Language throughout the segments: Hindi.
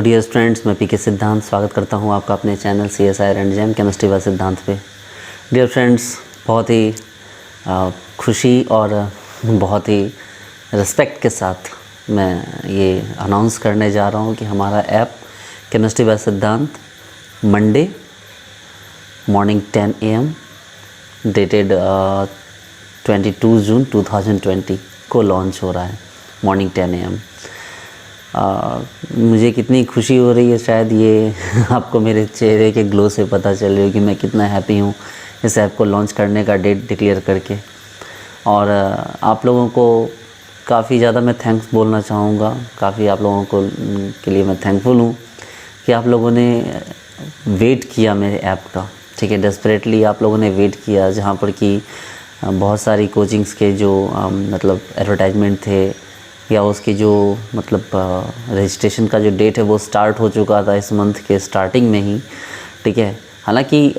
हेलो डियर स्टूडेंट्स, मैं पीके सिद्धांत स्वागत करता हूं आपका अपने channel CSIR and jam chemistry व सिद्धांत पे। डियर फ्रेंड्स, बहुत ही खुशी और बहुत ही रिस्पेक्ट के साथ मैं ये अनाउंस करने जा रहा हूं कि हमारा ऐप केमिस्ट्री व सिद्धांत मंडे मॉर्निंग 10 AM डेटेड 22 जून 2020 को लॉन्च हो रहा है मॉर्निंग 10 AM। मुझे कितनी खुशी हो रही है, शायद ये आपको मेरे चेहरे के ग्लो से पता चल रही हो कि मैं कितना हैप्पी हूँ इस ऐप को लॉन्च करने का डेट डिक्लेयर करके। और आप लोगों को काफ़ी ज़्यादा मैं थैंक्स बोलना चाहूँगा, काफ़ी आप लोगों को के लिए मैं थैंकफुल हूँ कि आप लोगों ने वेट किया मेरे ऐप का। ठीक है, डेस्परेटली आप लोगों ने वेट किया, जहाँ पर कि बहुत सारी कोचिंग्स के जो मतलब एडवर्टाइजमेंट थे या उसकी जो मतलब रजिस्ट्रेशन का जो डेट है वो स्टार्ट हो चुका था इस मंथ के स्टार्टिंग में ही। ठीक है, हालांकि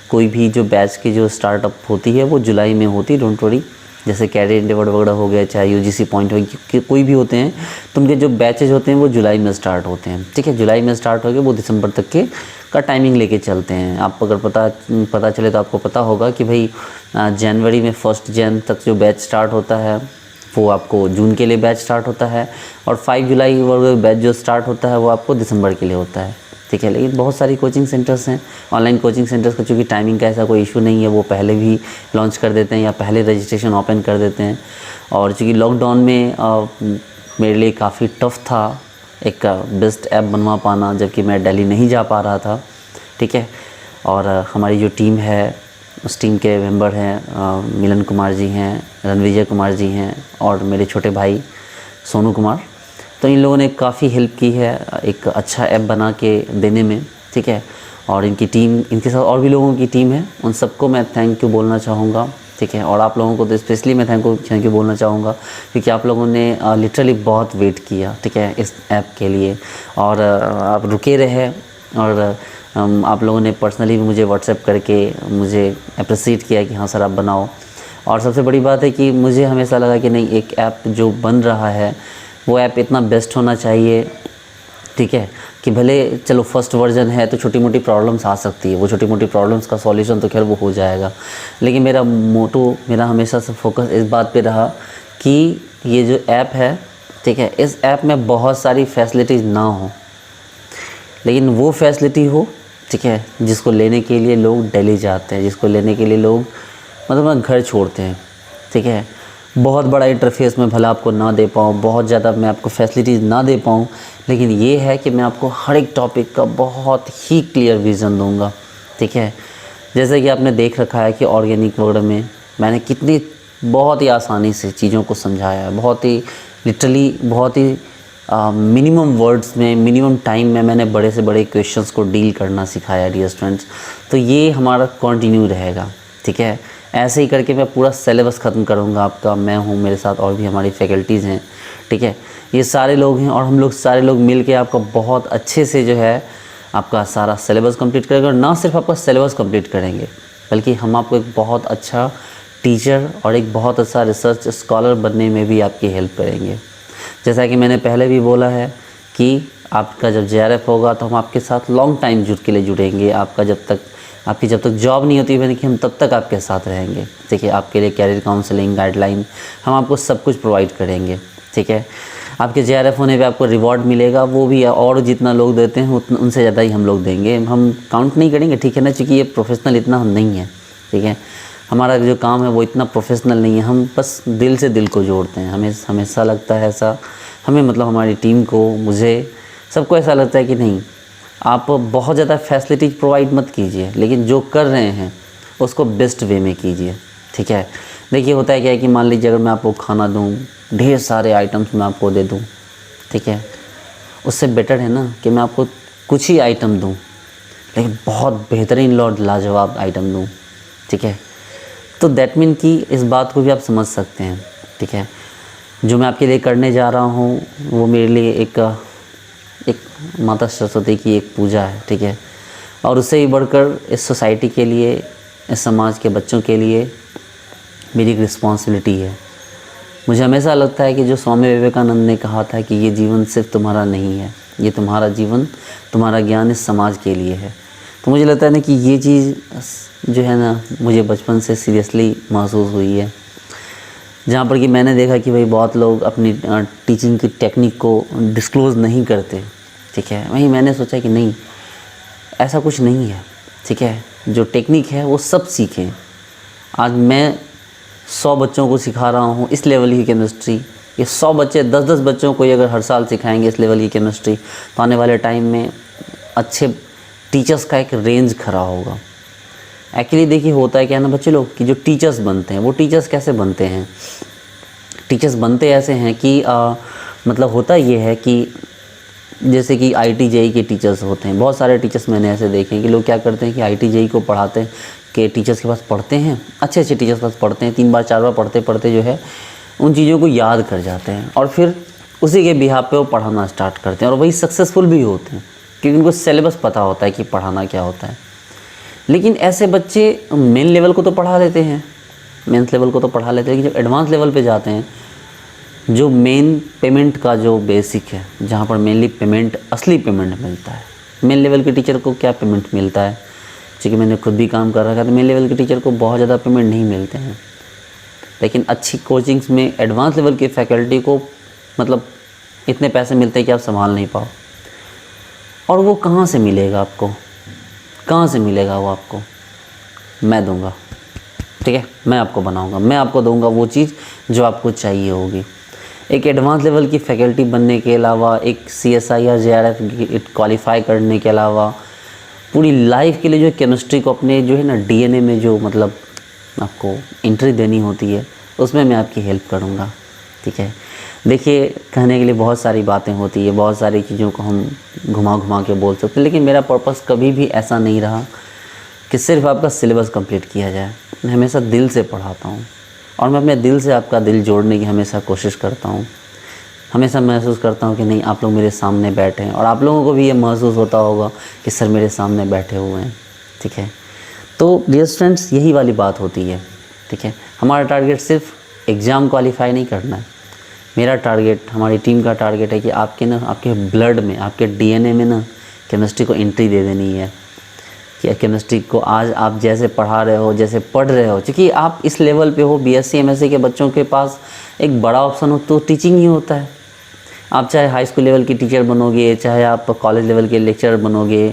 कोई भी जो बैच की जो स्टार्टअप होती है वो जुलाई में होती, डोंट वरी। जैसे कैरियर एंडेवर वगैरह हो गया, चाहे UGC पॉइंट हो, कोई भी होते हैं तो उनके जो बैचेज होते हैं वो जुलाई में स्टार्ट होते हैं। ठीक है, जुलाई में स्टार्ट हो गए, वो दिसंबर तक के का टाइमिंग लेके चलते हैं। आप अगर पता चले तो आपको पता होगा कि भाई जनवरी में 1 जन तक जो बैच स्टार्ट होता है वो आपको जून के लिए बैच स्टार्ट होता है, और 5 जुलाई बैच जो स्टार्ट होता है वो आपको दिसंबर के लिए होता है। ठीक है, लेकिन बहुत सारी कोचिंग सेंटर्स हैं, ऑनलाइन कोचिंग सेंटर्स का चूँकि टाइमिंग का ऐसा कोई इशू नहीं है, वो पहले भी लॉन्च कर देते हैं या पहले रजिस्ट्रेशन ओपन कर देते हैं। और चूँकि लॉकडाउन में मेरे लिए काफ़ी टफ़ था एक बेस्ट ऐप बनवा पाना, जबकि मैं दिल्ली नहीं जा पा रहा था। ठीक है, और हमारी जो टीम है उस टीम के मेंबर हैं मिलन कुमार जी हैं, रणविजय कुमार जी हैं और मेरे छोटे भाई सोनू कुमार। तो इन लोगों ने काफ़ी हेल्प की है एक अच्छा ऐप बना के देने में। ठीक है, और इनकी टीम, इनके साथ और भी लोगों की टीम है, उन सबको मैं थैंक यू बोलना चाहूँगा। ठीक है, और आप लोगों को तो स्पेशली मैं थैंक यू बोलना चाहूँगा क्योंकि आप लोगों ने लिटरली बहुत वेट किया। ठीक है, इस ऐप के लिए, और आप रुके रहे, और आप लोगों ने पर्सनली भी मुझे व्हाट्सएप करके मुझे अप्रिशिएट किया कि हाँ सर आप बनाओ। और सबसे बड़ी बात है कि मुझे हमेशा लगा कि नहीं, एक ऐप जो बन रहा है वो ऐप इतना बेस्ट होना चाहिए। ठीक है, कि भले चलो फर्स्ट वर्जन है तो छोटी मोटी प्रॉब्लम्स आ सकती है, वो छोटी मोटी प्रॉब्लम्स का सॉल्यूशन तो खैर वो हो जाएगा, लेकिन मेरा मोटो, मेरा हमेशा से फोकस इस बात पे रहा कि ये जो ऐप है, ठीक है, इस ऐप में बहुत सारी फैसिलिटीज़ ना हो, लेकिन वो फैसिलिटी हो, ठीक है, जिसको लेने के लिए लोग दिल्ली जाते हैं, जिसको लेने के लिए लोग मतलब घर छोड़ते हैं। ठीक है, बहुत बड़ा इंटरफेस में भला आपको ना दे पाऊँ, बहुत ज़्यादा मैं आपको फैसिलिटीज़ ना दे पाऊँ, लेकिन ये है कि मैं आपको हर एक टॉपिक का बहुत ही क्लियर विज़न दूंगा। ठीक है, जैसे कि आपने देख रखा है कि ऑर्गेनिक वगैरह में मैंने कितनी बहुत ही आसानी से चीज़ों को समझाया है, बहुत ही लिटरली, बहुत ही मिनिमम वर्ड्स में, मिनिमम टाइम में मैंने बड़े से बड़े क्वेश्चंस को डील करना सिखाया डियर स्टूडेंट्स। तो ये हमारा कंटिन्यू रहेगा। ठीक है, ऐसे ही करके मैं पूरा सिलेबस ख़त्म करूँगा आपका। मैं हूँ, मेरे साथ और भी हमारी फैकल्टीज़ हैं। ठीक है, ये सारे लोग हैं, और हम लोग सारे लोग मिल के आपका बहुत अच्छे से जो है आपका सारा सिलेबस कंप्लीट करेंगे। और ना सिर्फ आपका सिलेबस कंप्लीट करेंगे, बल्कि हम आपको एक बहुत अच्छा टीचर और एक बहुत अच्छा रिसर्च स्कॉलर बनने में भी आपकी हेल्प करेंगे। जैसा कि मैंने पहले भी बोला है कि आपका जब JRF होगा तो हम आपके साथ लॉन्ग टाइम के लिए जुड़ेंगे। आपकी जब तक जॉब नहीं होती यानी कि हम तब तक आपके साथ रहेंगे। ठीक है, आपके लिए कैरियर काउंसलिंग, गाइडलाइन, हम आपको सब कुछ प्रोवाइड करेंगे। ठीक है, आपके JRF होने पे आपको रिवॉर्ड मिलेगा, वो भी और जितना लोग देते हैं उनसे ज़्यादा ही हम लोग देंगे। हम काउंट नहीं करेंगे, ठीक है ना, क्योंकि ये प्रोफेशनल इतना हम नहीं है। ठीक है, हमारा जो काम है वो इतना प्रोफेशनल नहीं है, हम बस दिल से दिल को जोड़ते हैं। हमें हमेशा लगता है ऐसा, हमें मतलब हमारी टीम को, मुझे, सबको ऐसा लगता है कि नहीं, आप बहुत ज़्यादा फैसिलिटीज़ प्रोवाइड मत कीजिए, लेकिन जो कर रहे हैं उसको बेस्ट वे में कीजिए। ठीक है, देखिए होता है क्या है कि मान लीजिए अगर मैं आपको खाना दूँ, ढेर सारे आइटम्स मैं आपको दे दूँ, ठीक है, उससे बेटर है ना कि मैं आपको कुछ ही आइटम दूँ, लेकिन बहुत बेहतरीन और लाजवाब आइटम दूँ। ठीक है, तो दैट मीन कि इस बात को भी आप समझ सकते हैं। ठीक है, जो मैं आपके लिए करने जा रहा हूँ वो मेरे लिए एक माता सरस्वती की एक पूजा है। ठीक है, और उससे ही बढ़कर इस सोसाइटी के लिए, इस समाज के बच्चों के लिए मेरी एक रिस्पॉन्सिबिलिटी है। मुझे हमेशा लगता है कि जो स्वामी विवेकानंद ने कहा था कि ये जीवन सिर्फ तुम्हारा नहीं है, ये तुम्हारा जीवन, तुम्हारा ज्ञान इस समाज के लिए है। तो मुझे लगता है ना कि ये चीज़ जो है ना, मुझे बचपन से सीरियसली महसूस हुई है, जहाँ पर कि मैंने देखा कि भाई बहुत लोग अपनी टीचिंग की टेक्निक को डिस्क्लोज़ नहीं करते, ठीक है। वहीं मैंने सोचा कि नहीं, ऐसा कुछ नहीं है, ठीक है। जो टेक्निक है वो सब सीखें। आज मैं 100 बच्चों को सिखा रहा हूँ इस लेवल की केमिस्ट्री, ये 100 बच्चे 10-10 बच्चों को अगर हर साल सिखाएंगे इस लेवल की केमिस्ट्री, तो आने वाले टाइम में अच्छे टीचर्स का एक रेंज खड़ा होगा। एक्चुअली देखिए होता है क्या ना बच्चे लोग, कि जो टीचर्स बनते हैं वो टीचर्स कैसे बनते हैं, टीचर्स बनते ऐसे हैं कि मतलब होता ये है कि जैसे कि IIT JEE के टीचर्स होते हैं, बहुत सारे टीचर्स मैंने ऐसे देखे हैं कि लोग क्या करते हैं कि IIT JEE को पढ़ाते हैं, कि टीचर्स के पास पढ़ते हैं, अच्छे अच्छे टीचर्स के पास पढ़ते हैं, 3 बार 4 बार पढ़ते पढ़ते जो है उन चीज़ों को याद कर जाते हैं, और फिर उसी के बिहाफ पे वो पढ़ाना स्टार्ट करते हैं, और वही सक्सेसफुल भी होते हैं, क्योंकि उनको सिलेबस पता होता है कि पढ़ाना क्या होता है। लेकिन ऐसे बच्चे मेन लेवल को तो पढ़ा लेते हैं, मेंस लेवल को तो पढ़ा लेते हैं, लेकिन जब एडवांस लेवल पे जाते हैं, जो मेन पेमेंट का जो बेसिक है, जहाँ पर मेनली पेमेंट, असली पेमेंट मिलता है। मेन लेवल के टीचर को क्या पेमेंट मिलता है, क्योंकि मैंने खुद भी काम कर रखा है, तो मेन लेवल के टीचर को बहुत ज़्यादा पेमेंट नहीं मिलते हैं। लेकिन अच्छी कोचिंग्स में एडवांस लेवल की फैकल्टी को मतलब इतने पैसे मिलते हैं कि आप संभाल नहीं पाओ। और वो कहाँ से मिलेगा आपको, कहाँ से मिलेगा वो आपको? मैं दूंगा, ठीक है, मैं आपको बनाऊंगा, मैं आपको दूंगा वो चीज़ जो आपको चाहिए होगी। एक एडवांस लेवल की फैकल्टी बनने के अलावा, एक CSI या JRF क्वालिफाई करने के अलावा, पूरी लाइफ के लिए जो केमिस्ट्री को अपने जो है ना DNA में जो मतलब आपको एंट्री देनी होती है, उसमें मैं आपकी हेल्प करूँगा, ठीक है। देखिए, कहने के लिए बहुत सारी बातें होती है, बहुत सारी चीज़ों को हम घुमा घुमा के बोल सकते हैं, लेकिन मेरा पर्पस कभी भी ऐसा नहीं रहा कि सिर्फ आपका सिलेबस कंप्लीट किया जाए। मैं हमेशा दिल से पढ़ाता हूँ, और मैं अपने दिल से आपका दिल जोड़ने की हमेशा कोशिश करता हूँ। हमेशा महसूस करता हूँ कि नहीं, आप लोग मेरे सामने बैठे हैं, और आप लोगों को भी ये महसूस होता होगा कि सर मेरे सामने बैठे हुए हैं, ठीक है। तो डियर स्टूडेंट्स, यही वाली बात होती है, ठीक है। हमारा टारगेट सिर्फ एग्ज़ाम क्वालिफाई नहीं करना है। मेरा टारगेट, हमारी टीम का टारगेट है कि आपके ना, आपके ब्लड में, आपके DNA में ना केमिस्ट्री को एंट्री दे देनी है, कि केमिस्ट्री को आज आप जैसे पढ़ा रहे हो, जैसे पढ़ रहे हो, क्योंकि आप इस लेवल पे हो, BSc MSc के बच्चों के पास एक बड़ा ऑप्शन हो तो टीचिंग ही होता है। आप चाहे हाई स्कूल लेवल की टीचर बनोगे, चाहे आप कॉलेज लेवल के लेक्चरर बनोगे,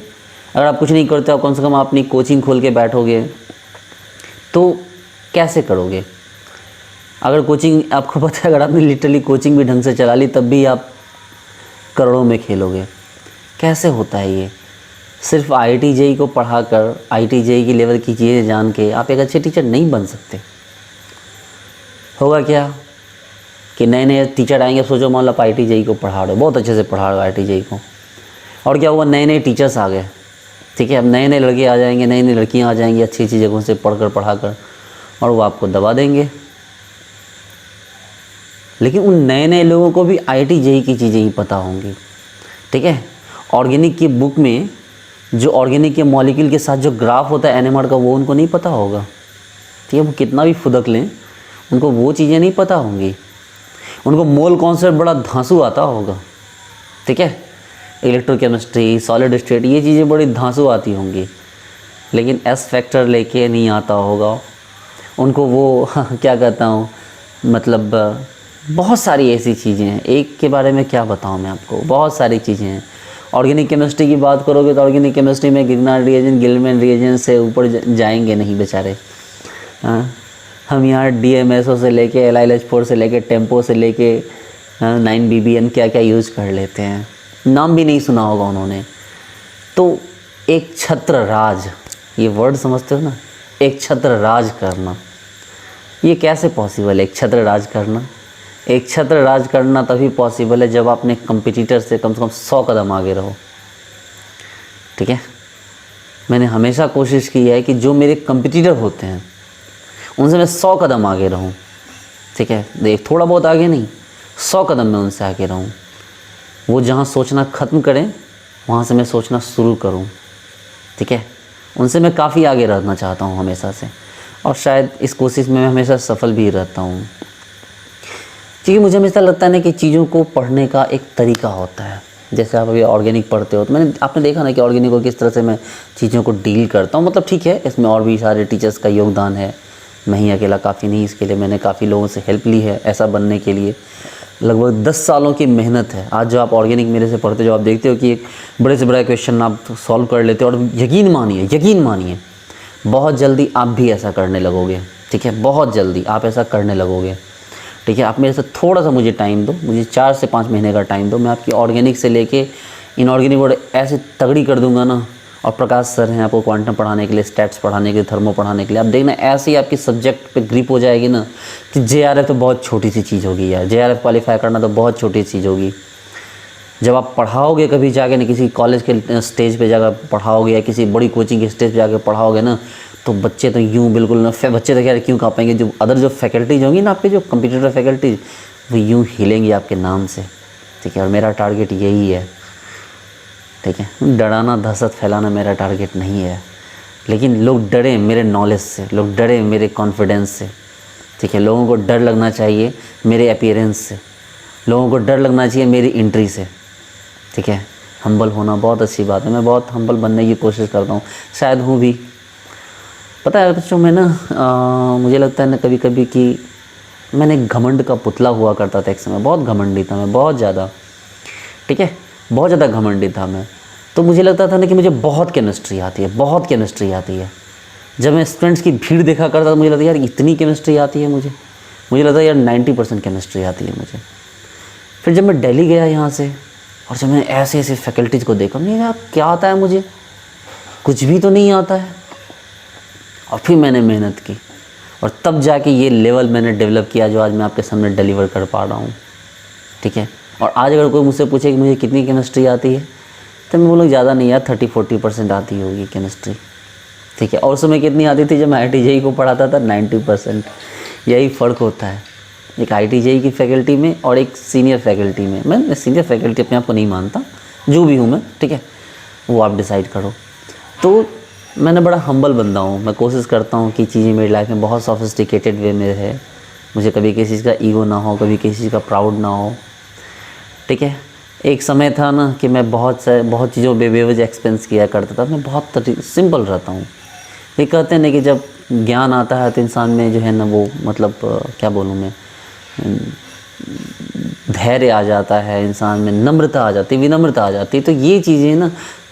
अगर आप कुछ नहीं करते हो, कम से कम आप अपनी कोचिंग खोल के बैठोगे, तो कैसे करोगे? अगर कोचिंग, आपको पता है, अगर आपने लिटरली कोचिंग भी ढंग से चला ली, तब भी आप करोड़ों में खेलोगे। कैसे होता है ये? सिर्फ IIT JEE को पढ़ाकर, IIT JEE की लेवल की चीज़ें जान के आप एक अच्छे टीचर नहीं बन सकते। होगा क्या कि नए नए टीचर आएंगे, सोचो मान लो आप IIT JEE को पढ़ा रहे हो, बहुत अच्छे से पढ़ा रहे हो IIT JEE को, और क्या हुआ, नए नए टीचर्स आ गए, ठीक है। अब नए नए लड़के आ जाएंगे, नई नई लड़कियां आ जाएंगी अच्छी अच्छी जगहों से पढ़ाकर, और वो आपको दबा देंगे। लेकिन उन नए नए लोगों को भी IIT JEE की चीज़ें ही पता होंगी, ठीक है। ऑर्गेनिक की बुक में जो ऑर्गेनिक के मॉलिक्यूल के साथ जो ग्राफ होता है NMR का, वो उनको नहीं पता होगा, ठीक है। वो कितना भी फुदक लें, उनको वो चीज़ें नहीं पता होंगी। उनको मोल कॉन्सेप्ट बड़ा धांसू आता होगा, ठीक है। इलेक्ट्रोकेमिस्ट्री, सॉलिड स्टेट, ये चीज़ें बड़ी धांसू आती होंगी, लेकिन S फैक्टर लेके नहीं आता होगा उनको वो क्या कहता हूँ, मतलब बहुत सारी ऐसी चीज़ें हैं, एक के बारे में क्या बताऊँ मैं आपको, बहुत सारी चीज़ें हैं। ऑर्गेनिक केमिस्ट्री की बात करोगे तो ऑर्गेनिक केमिस्ट्री में गिग्नार्ड रिएजेंट, गिलमैन रिएजेंट से ऊपर जाएंगे नहीं बेचारे। हम यहाँ DMSO से लेके LiLH4 से लेके टेम्पो से लेके 9BBN क्या क्या यूज़ कर लेते हैं, नाम भी नहीं सुना होगा उन्होंने। तो एक छत्र राज, ये वर्ड समझते हो ना, एक छत्र राज करना, ये कैसे पॉसिबल है? एक छत्र राज करना, एक छत्र राज करना तभी पॉसिबल है जब आप अपने कंपटीटर से कम 100 कदम आगे रहो, ठीक है। मैंने हमेशा कोशिश की है कि जो मेरे कंपटीटर होते हैं उनसे मैं 100 कदम आगे रहूं, ठीक है। देख, थोड़ा बहुत आगे नहीं, 100 कदम में उनसे आगे रहूं। वो जहां सोचना ख़त्म करें, वहां से मैं सोचना शुरू करूं, ठीक है। उनसे मैं काफ़ी आगे रहना चाहता हूं हमेशा से, और शायद इस कोशिश में मैं हमेशा सफल भी रहता हूं। क्योंकि मुझे हमेशा लगता है ना कि चीज़ों को पढ़ने का एक तरीका होता है, जैसे आप अभी ऑर्गेनिक पढ़ते हो, तो आपने देखा ना कि ऑर्गेनिक को किस तरह से मैं चीज़ों को डील करता हूँ। मतलब ठीक है, इसमें और भी सारे टीचर्स का योगदान है, मैं ही अकेला काफ़ी नहीं, इसके लिए मैंने काफ़ी लोगों से हेल्प ली है ऐसा बनने के लिए। लगभग 10 सालों की मेहनत है। आज जो आप ऑर्गेनिक मेरे से पढ़ते हो, जो आप देखते हो कि एक बड़े से बड़ा क्वेश्चन आप सॉल्व कर लेते हो, और यकीन मानिए बहुत जल्दी आप भी ऐसा करने लगोगे। ठीक है, बहुत जल्दी आप ऐसा करने लगोगे। ठीक है, आप मेरे से थोड़ा सा मुझे टाइम दो, मुझे 4 से 5 महीने का टाइम दो, मैं आपकी ऑर्गेनिक से लेके इनऑर्गेनिक वर्ड ऐसे तगड़ी कर दूंगा ना। और प्रकाश सर हैं आपको क्वांटम पढ़ाने के लिए, स्टैट्स पढ़ाने के लिए, थर्मो पढ़ाने के लिए। आप देखना ऐसे ही आपकी सब्जेक्ट पे ग्रिप हो जाएगी ना कि JRF तो बहुत छोटी सी चीज़ होगी यार, JRF क्वालिफाई करना तो बहुत छोटी चीज़ होगी। जब आप पढ़ाओगे कभी जाके ना, किसी कॉलेज के स्टेज पे जाकर पढ़ाओगे या किसी बड़ी कोचिंग के स्टेज पे जाकर पढ़ाओगे ना, तो बच्चे तो यूँ बिल्कुल ना, बच्चे तो क्या क्यों कहा पाएंगे, जो अदर जो फैकल्टीज होंगी ना आपके, जो कंप्यूटर फैकल्टीज, वो यूँ हिलेंगी आपके नाम से। ठीक है, और मेरा टारगेट यही है। ठीक है, डराना दहशत फैलाना मेरा टारगेट नहीं है, लेकिन लोग डरें मेरे नॉलेज से, लोग डरें मेरे कॉन्फिडेंस से। ठीक है, लोगों को डर लगना चाहिए मेरे अपीयरेंस से, लोगों को डर लगना चाहिए मेरी एंट्री से। ठीक है, हम्बल होना बहुत अच्छी बात है, मैं बहुत हम्बल बनने की कोशिश करता हूँ, शायद हूँ भी। पता है बच्चों, मैं ना मुझे लगता है ना कभी कभी कि मैंने घमंड का पुतला हुआ करता था एक समय, बहुत घमंडी था मैं, बहुत ज़्यादा। ठीक है, बहुत ज़्यादा घमंडी था मैं। तो मुझे लगता था ना कि मुझे बहुत केमिस्ट्री आती है, बहुत केमिस्ट्री आती है। जब मैं स्टूडेंट्स की भीड़ देखा करता था, मुझे लगता यार इतनी केमिस्ट्री आती है मुझे लगता यार 90% केमिस्ट्री आती है मुझे। फिर जब मैं दिल्ली गया यहाँ से, और जब मैंने ऐसे ऐसे फैकल्टीज़ को देखा, नहीं यार क्या आता है मुझे, कुछ भी तो नहीं आता है। और फिर मैंने मेहनत की, और तब जाके ये लेवल मैंने डेवलप किया जो आज मैं आपके सामने डिलीवर कर पा रहा हूँ। ठीक है, और आज अगर कोई मुझसे पूछे कि मुझे कितनी केमिस्ट्री आती है, तो मैं बोलूँ ज़्यादा नहीं यार, 30-40% आती होगी केमिस्ट्री। ठीक है, और उस समय कितनी आती थी जब मैं IIT JEE को पढ़ाता था, 90%। यही फ़र्क होता है एक IIT JEE की फैकल्टी में और एक सीनियर फैकल्टी में। मैं सीनियर फैकल्टी अपने आप को नहीं मानता, जो भी हूँ मैं। ठीक है, वो आप डिसाइड करो। तो मैंने बड़ा हम्बल बंदा हूँ, मैं कोशिश करता हूँ कि चीज़ें मेरी लाइफ में बहुत सोफिस्टिकेटेड वे में है, मुझे कभी किसी चीज़ का ईगो ना हो, कभी किसी चीज़ का प्राउड ना हो। ठीक है, एक समय था ना कि मैं बहुत चीज़ों बेवजह एक्सपेंस किया करता था, मैं बहुत सिंपल रहता हूँ। ये कहते हैं ना कि जब ज्ञान आता है तो इंसान में जो है ना वो मतलब क्या बोलूँ मैं, धैर्य आ जाता है, इंसान में नम्रता आ जाती है, विनम्रता आ जाती है। तो ये चीज़ें ना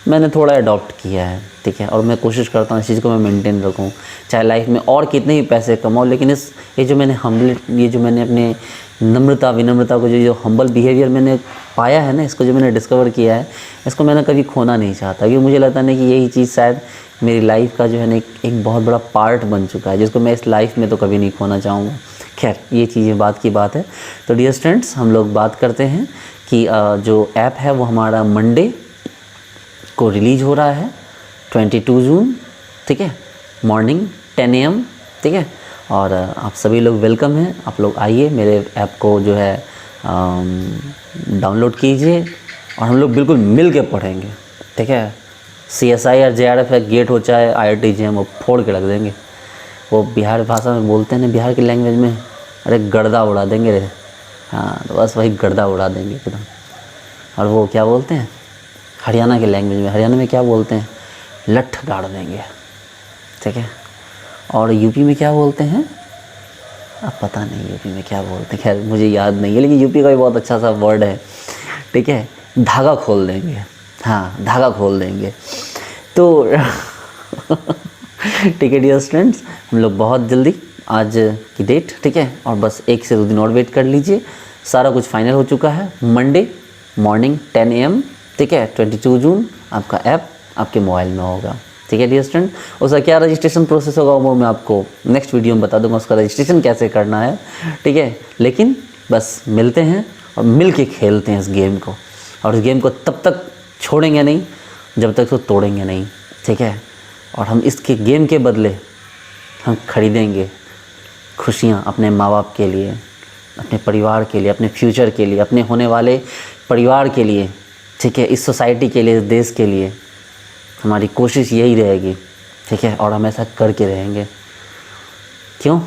मैंने थोड़ा अडॉप्ट किया है। ठीक है, और मैं कोशिश करता हूँ इस चीज़ को मैं मेंटेन रखूँ, चाहे लाइफ में और कितने ही पैसे कमाऊँ, लेकिन ये जो मैंने अपने नम्रता विनम्रता को जो हम्बल बिहेवियर मैंने पाया है ना, इसको जो मैंने डिस्कवर किया है, इसको मैंने कभी खोना नहीं चाहता, क्योंकि मुझे लगता है ना कि यही चीज़ शायद मेरी लाइफ का जो है ना एक बहुत बड़ा पार्ट बन चुका है, जिसको मैं इस लाइफ में तो कभी नहीं खोना चाहूँगा। खैर, ये चीज़ें बात की बात है। तो डियर स्टूडेंट्स, हम लोग बात करते हैं कि जो ऐप है वो हमारा मंडे को रिलीज़ हो रहा है, 22 जून। ठीक है, मॉर्निंग 10 AM। ठीक है, और आप सभी लोग वेलकम हैं, आप लोग आइए, मेरे ऐप को जो है डाउनलोड कीजिए, और हम लोग बिल्कुल मिल के पढ़ेंगे। ठीक है, CSI और JRF है, गेट हो चाहे IIT JEE, वो फोड़ के रख देंगे। वो बिहार भाषा में बोलते हैं ना, बिहार की लैंग्वेज में, अरे गर्दा उड़ा देंगे रे। हाँ, तो बस वही गर्दा उड़ा देंगे एकदम। और वो क्या बोलते हैं हरियाणा की लैंग्वेज में, हरियाणा में क्या बोलते हैं, लठ गाड़ देंगे। ठीक है, और यूपी में क्या बोलते हैं, अब पता नहीं यूपी में क्या बोलते हैं, खैर मुझे याद नहीं है, लेकिन यूपी का भी बहुत अच्छा सा वर्ड है। ठीक है, धागा खोल देंगे, हाँ धागा खोल देंगे। तो ठीक है डियर स्टूडेंट्स, हम लोग बहुत जल्दी आज की डेट, ठीक है, और बस 1 से 2 दिन और वेट कर लीजिए, सारा कुछ फाइनल हो चुका है। मंडे मॉर्निंग 10 AM, ठीक है, 22 जून आपका ऐप आपके मोबाइल में होगा। ठीक है डियर स्टूडेंट, उसका क्या रजिस्ट्रेशन प्रोसेस होगा वो मैं आपको नेक्स्ट वीडियो में बता दूंगा, उसका रजिस्ट्रेशन कैसे करना है। ठीक है, लेकिन बस मिलते हैं और मिल के खेलते हैं इस गेम को, और इस गेम को तब तक छोड़ेंगे नहीं जब तक तो तोड़ेंगे नहीं। ठीक है, और हम इसके गेम के बदले हम खरीदेंगे खुशियाँ अपने माँ बाप के लिए, अपने परिवार के लिए, अपने फ्यूचर के लिए, अपने होने वाले परिवार के लिए। ठीक है, इस सोसाइटी के लिए, इस देश के लिए हमारी कोशिश यही रहेगी। ठीक है, और हम ऐसा करके रहेंगे। क्यों?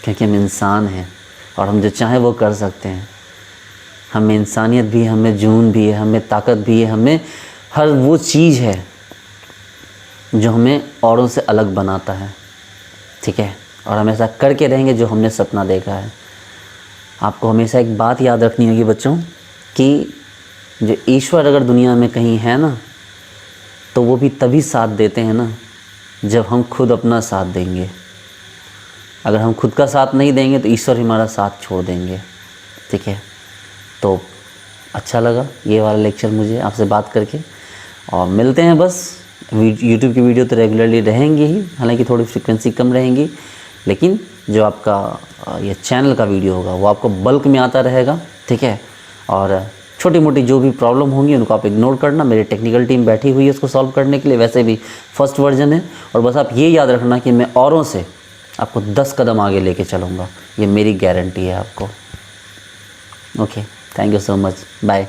क्योंकि हम इंसान हैं और हम जो चाहें वो कर सकते हैं। हमें इंसानियत भी है, हमें जुनून भी है, हमें ताकत भी है, हमें हर वो चीज़ है जो हमें औरों से अलग बनाता है, ठीक है। और हम ऐसा करके रहेंगे जो हमने सपना देखा है। आपको हमेशा एक बात याद रखनी होगी बच्चों कि जो ईश्वर अगर दुनिया में कहीं है ना, तो वो भी तभी साथ देते हैं ना जब हम खुद अपना साथ देंगे। अगर हम खुद का साथ नहीं देंगे तो ईश्वर हमारा साथ छोड़ देंगे, ठीक है। तो अच्छा लगा ये वाला लेक्चर मुझे आपसे बात करके, और मिलते हैं बस। यूट्यूब की वीडियो तो रेगुलरली रहेंगी ही, हालांकि थोड़ी फ्रिक्वेंसी कम रहेंगी, लेकिन जो आपका ये चैनल का वीडियो होगा वो आपको बल्क में आता रहेगा, ठीक है। और छोटी मोटी जो भी प्रॉब्लम होंगी उनको आप इग्नोर करना, मेरी टेक्निकल टीम बैठी हुई है उसको सॉल्व करने के लिए। वैसे भी फर्स्ट वर्जन है, और बस आप ये याद रखना कि मैं औरों से आपको 10 कदम आगे लेके चलूँगा, ये मेरी गारंटी है आपको। Okay, thank you so much, bye.